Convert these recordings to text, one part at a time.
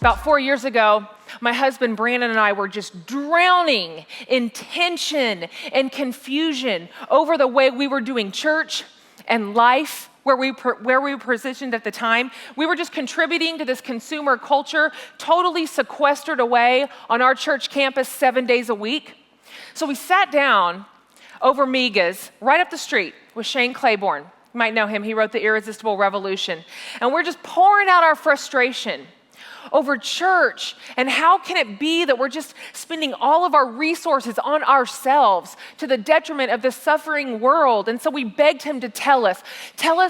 About 4 years ago, my husband Brandon and I were just drowning in tension and confusion over the way we were doing church and life, where we were positioned at the time. We were just contributing to this consumer culture, totally sequestered away on our church campus 7 days a week. So we sat down over migas right up the street with Shane Claiborne. You might know him. He wrote The Irresistible Revolution. And we're just pouring out our frustration over church and how can it be that we're just spending all of our resources on ourselves to the detriment of the suffering world. And so we begged him to tell us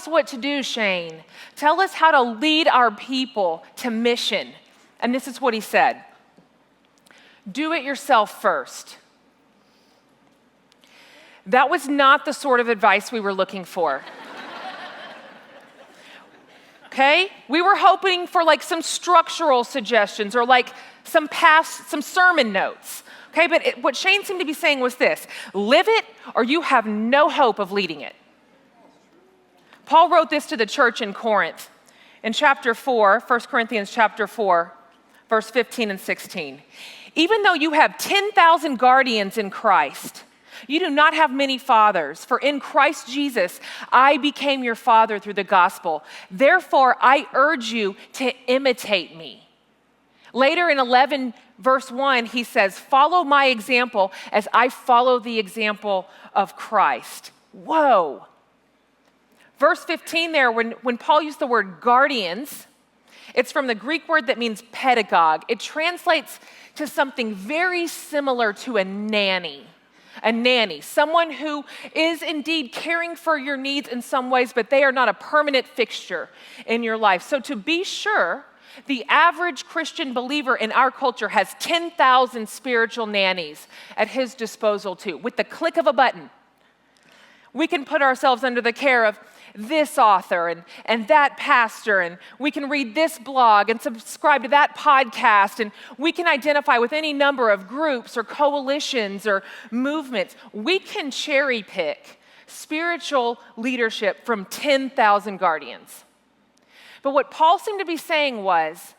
what to do, Shane. Tell us how to lead our people to mission. And this is what he said: do it yourself first. That was not the sort of advice we were looking for. Okay? We were hoping for like some structural suggestions or like some sermon notes. Okay? But what Shane seemed to be saying was this: live it or you have no hope of leading it. Paul wrote this to the church in Corinth in chapter 4, 1 Corinthians chapter 4, verse 15 and 16. Even though you have 10,000 guardians in Christ, you do not have many fathers, for in Christ Jesus, I became your father through the gospel. Therefore, I urge you to imitate me. Later in 11, verse 1, he says, follow my example as I follow the example of Christ. Whoa. Verse 15 there, when Paul used the word guardians, it's from the Greek word that means pedagogue. It translates to something very similar to a nanny. A nanny, someone who is indeed caring for your needs in some ways, but they are not a permanent fixture in your life. So to be sure, the average Christian believer in our culture has 10,000 spiritual nannies at his disposal too. With the click of a button, we can put ourselves under the care of this author and that pastor, and we can read this blog and subscribe to that podcast, and we can identify with any number of groups or coalitions or movements. We can cherry pick spiritual leadership from 10,000 guardians. But what Paul seemed to be saying was,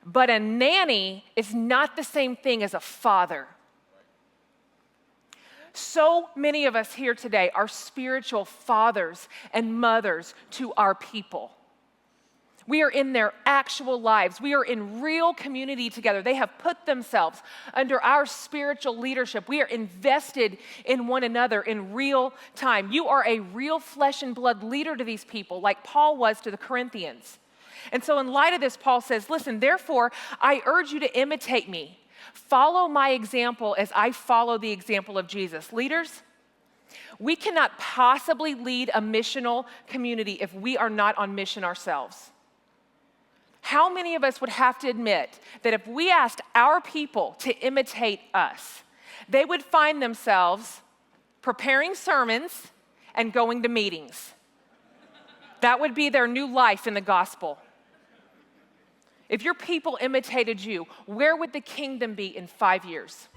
but a nanny is not the same thing as a father. So many of us here today are spiritual fathers and mothers to our people. We are in their actual lives. We are in real community together. They have put themselves under our spiritual leadership. We are invested in one another in real time. You are a real flesh and blood leader to these people, like Paul was to the Corinthians. And so in light of this, Paul says, listen, therefore, I urge you to imitate me. Follow my example as I follow the example of Jesus. Leaders, we cannot possibly lead a missional community if we are not on mission ourselves. How many of us would have to admit that if we asked our people to imitate us, they would find themselves preparing sermons and going to meetings? That would be their new life in the gospel. If your people imitated you, where would the kingdom be in 5 years?